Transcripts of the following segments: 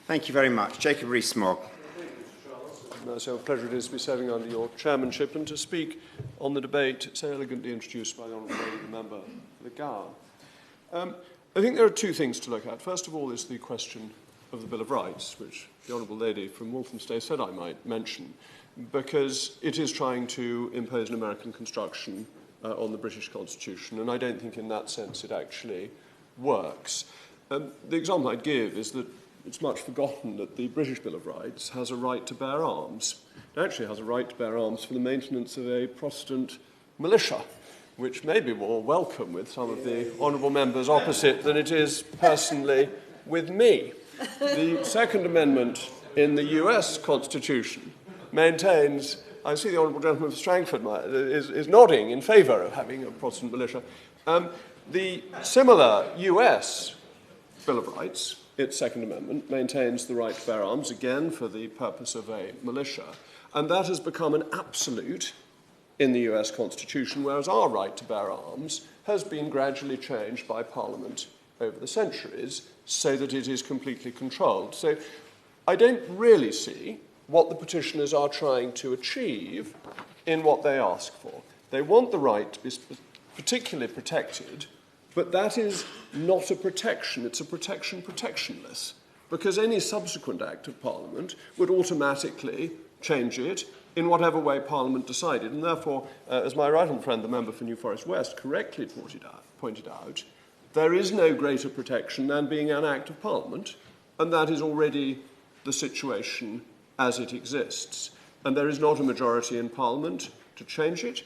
Thank you very much. Jacob Rees-Mogg. So a pleasure it is to be serving under your chairmanship and to speak on the debate so elegantly introduced by the Honourable Lady, the Member for the Gower. I think there are two things to look at. First of all is the question of the Bill of Rights, which the Honourable Lady from Walthamstow said I might mention, because it is trying to impose an American construction on the British Constitution, and I don't think in that sense it actually works. The example I'd give is that it's much forgotten that the British Bill of Rights has a right to bear arms. It actually has a right to bear arms for the maintenance of a Protestant militia, which may be more welcome with some of the honourable members opposite than it is personally with me. The Second Amendment in the US Constitution maintains, I see the honourable gentleman from Strangford is nodding in favour of having a Protestant militia. The similar US Bill of Rights, its Second Amendment, maintains the right to bear arms, again for the purpose of a militia, and that has become an absolute in the US Constitution, whereas our right to bear arms has been gradually changed by Parliament over the centuries so that it is completely controlled. So I don't really see what the petitioners are trying to achieve in what they ask for. They want the right to be particularly protected, but that is not a protection. It's a protection protectionless, because any subsequent act of Parliament would automatically change it in whatever way Parliament decided. And therefore, as my right honourable friend, the member for New Forest West, correctly pointed out, there is no greater protection than being an act of Parliament, and that is already the situation as it exists. And there is not a majority in Parliament to change it.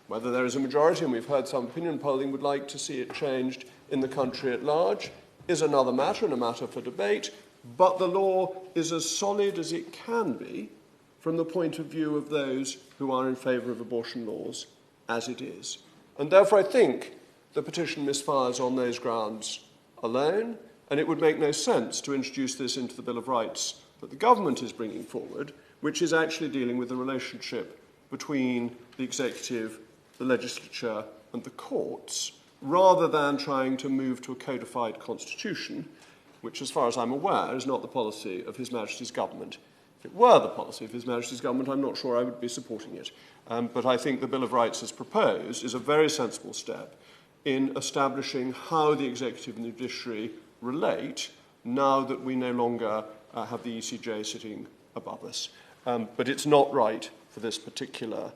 Whether there is a majority, and we've heard some opinion polling would like to see it changed in the country at large, is another matter and a matter for debate, but the law is as solid as it can be from the point of view of those who are in favour of abortion laws as it is. And therefore I think the petition misfires on those grounds alone, and it would make no sense to introduce this into the Bill of Rights that the government is bringing forward, which is actually dealing with the relationship between the executive, the legislature and the courts, rather than trying to move to a codified constitution, which, as far as I'm aware, is not the policy of His Majesty's government. If it were the policy of His Majesty's government, I'm not sure I would be supporting it. But I think the Bill of Rights as proposed is a very sensible step in establishing how the executive and the judiciary relate now that we no longer have the ECJ sitting above us. But it's not right for this particular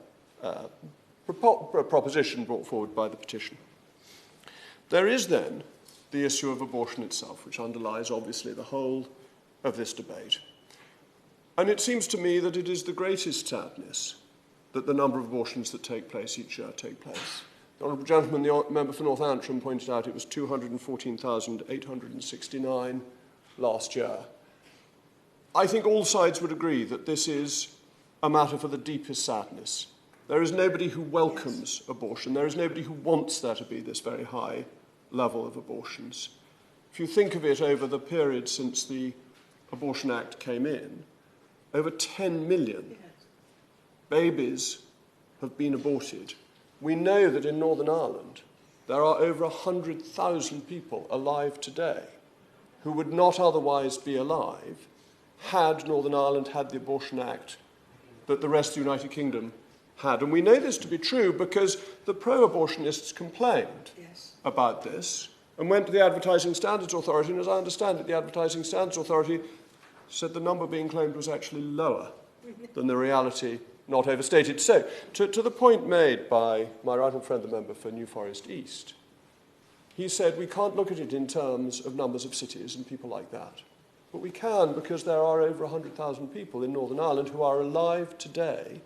proposition brought forward by the petition. There is then the issue of abortion itself, which underlies obviously the whole of this debate. And it seems to me that it is the greatest sadness that the number of abortions that take place each year take place. The honourable gentleman, the member for North Antrim, pointed out it was 214,869 last year. I think all sides would agree that this is a matter for the deepest sadness. There is nobody who welcomes abortion. There is nobody who wants there to be this very high level of abortions. If you think of it over the period since the Abortion Act came in, over 10 million babies have been aborted. We know that in Northern Ireland there are over 100,000 people alive today who would not otherwise be alive had Northern Ireland had the Abortion Act that the rest of the United Kingdom had. And we know this to be true because the pro-abortionists complained about this and went to the Advertising Standards Authority, and as I understand it, the Advertising Standards Authority said the number being claimed was actually lower than the reality, not overstated. So, to the point made by my right hand friend, the member for New Forest East, he said we can't look at it in terms of numbers of cities and people like that. But we can, because there are over 100,000 people in Northern Ireland who are alive today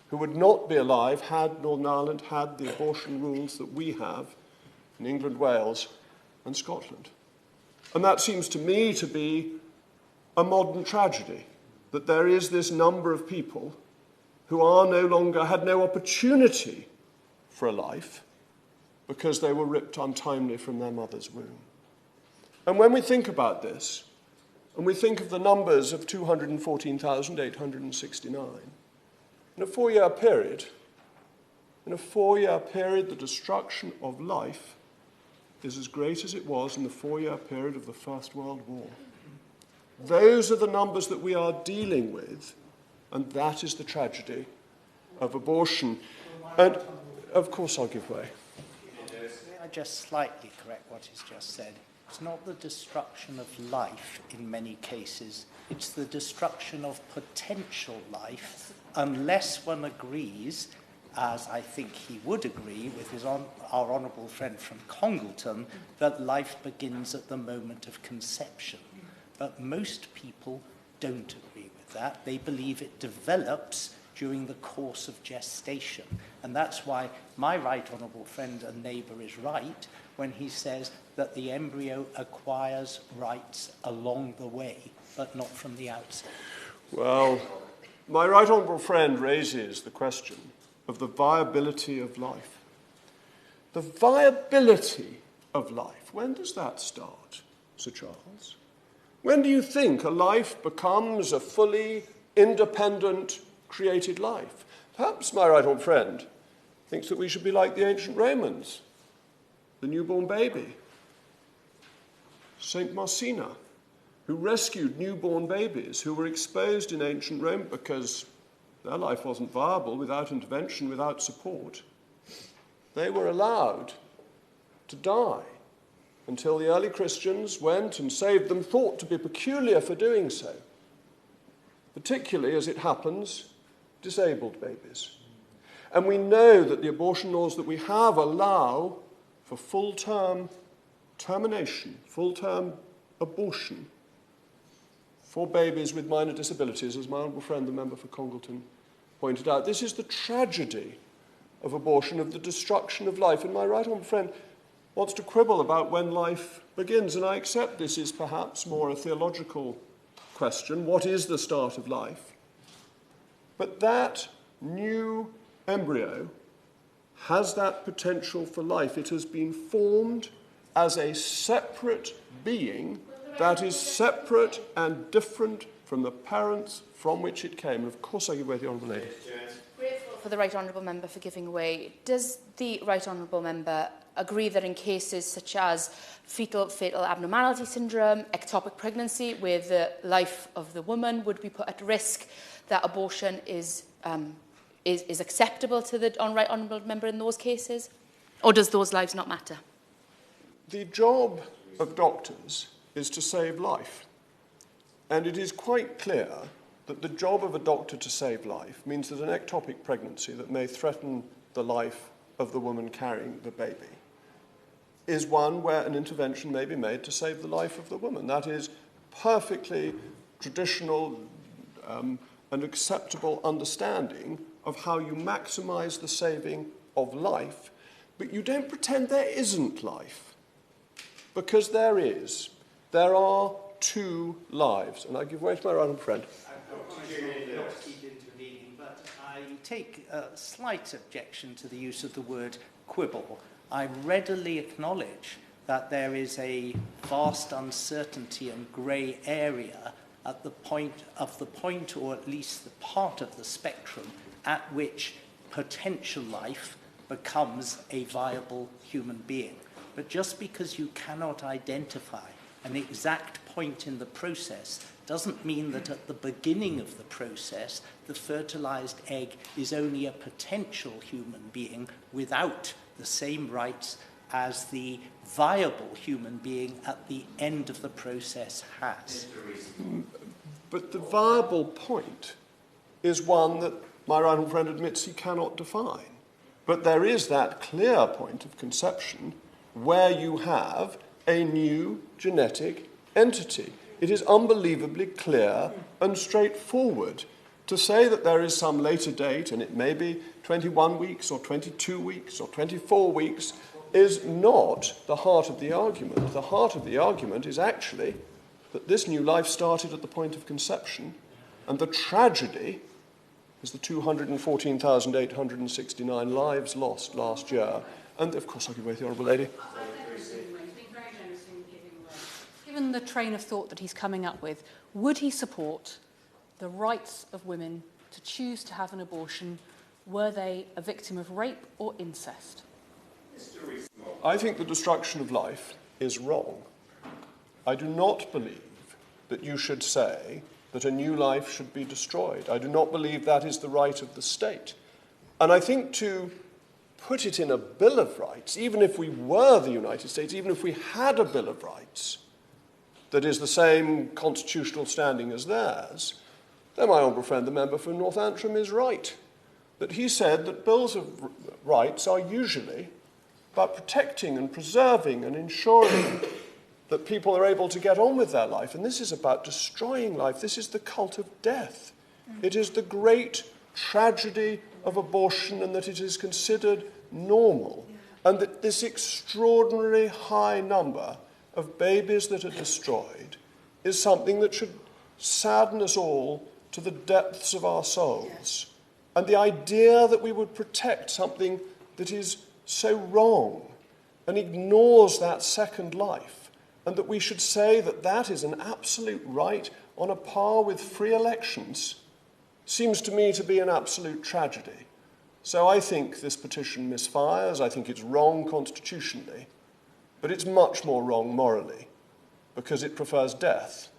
who would not be alive had Northern Ireland had the abortion rules that we have in England, Wales and Scotland. And that seems to me to be a modern tragedy, that there is this number of people who are no longer, had no opportunity for a life because they were ripped untimely from their mother's womb. And when we think about this, and we think of the numbers of 214,869, in a four-year period, the destruction of life is as great as it was in the 4-year period of the First World War. Those are the numbers that we are dealing with, and that is the tragedy of abortion. And, of course, I'll give way. May I just slightly correct what he's just said? It's not the destruction of life in many cases, it's the destruction of potential life, unless one agrees, as I think he would agree with our honourable friend from Congleton, that life begins at the moment of conception. But most people don't agree with that. They believe it develops during the course of gestation. And that's why my right honourable friend and neighbour is right when he says that the embryo acquires rights along the way, but not from the outset. Well, my right honourable friend raises the question of the viability of life. The viability of life, when does that start, Sir Charles? When do you think a life becomes a fully independent, created life? Perhaps my right honourable friend thinks that we should be like the ancient Romans, the newborn baby, Saint Marcina, who rescued newborn babies who were exposed in ancient Rome because their life wasn't viable without intervention, without support. They were allowed to die until the early Christians went and saved them, thought to be peculiar for doing so, particularly, as it happens, disabled babies. And we know that the abortion laws that we have allow for full-term termination, full-term abortion for babies with minor disabilities, as my honourable friend, the member for Congleton, pointed out. This is the tragedy of abortion, of the destruction of life. And my right honourable friend wants to quibble about when life begins, and I accept this is perhaps more a theological question. What is the start of life? But that new embryo has that potential for life. It has been formed as a separate being that is separate and different from the parents from which it came. And of course I give way to the Honourable Lady. Grateful for the Right Honourable Member for giving way. Does the Right Honourable Member agree that in cases such as fetal abnormality syndrome, ectopic pregnancy, where the life of the woman would be put at risk, that abortion is acceptable to the Right Honourable Member in those cases? Or does those lives not matter? The job of doctors is to save life. And it is quite clear that the job of a doctor to save life means that an ectopic pregnancy that may threaten the life of the woman carrying the baby is one where an intervention may be made to save the life of the woman. That is perfectly traditional and acceptable understanding of how you maximise the saving of life, but you don't pretend there isn't life, because there is. There are two lives, and I give way to my right honourable friend. Not keep intervening, but I take a slight objection to the use of the word quibble. I readily acknowledge that there is a vast uncertainty and grey area at the point, or at least the part of the spectrum, at which potential life becomes a viable human being. But just because you cannot identify an exact point in the process doesn't mean that at the beginning of the process, the fertilized egg is only a potential human being without the same rights as the viable human being at the end of the process has. But the viable point is one that my right honourable friend admits he cannot define. But there is that clear point of conception where you have a new genetic entity. It is unbelievably clear and straightforward. To say that there is some later date, and it may be 21 weeks or 22 weeks or 24 weeks, is not the heart of the argument. The heart of the argument is actually that this new life started at the point of conception, and the tragedy is the 214,869 lives lost last year. And, of course, I'll give way to the Honourable Lady. Given the train of thought that he's coming up with, would he support the rights of women to choose to have an abortion were they a victim of rape or incest? I think the destruction of life is wrong. I do not believe that you should say that a new life should be destroyed. I do not believe that is the right of the state. And I think to put it in a Bill of Rights, even if we were the United States, even if we had a Bill of Rights that is the same constitutional standing as theirs, then my honourable friend, the member for North Antrim, is right. That he said that bills of rights are usually about protecting and preserving and ensuring that people are able to get on with their life. And this is about destroying life. This is the cult of death. It is the great tragedy of abortion, and that it is considered normal. And that this extraordinarily high number of babies that are destroyed is something that should sadden us all to the depths of our souls. And the idea that we would protect something that is so wrong and ignores that second life, and that we should say that that is an absolute right on a par with free elections, seems to me to be an absolute tragedy. So I think this petition misfires. I think it's wrong constitutionally, but it's much more wrong morally, because it prefers death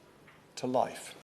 to life.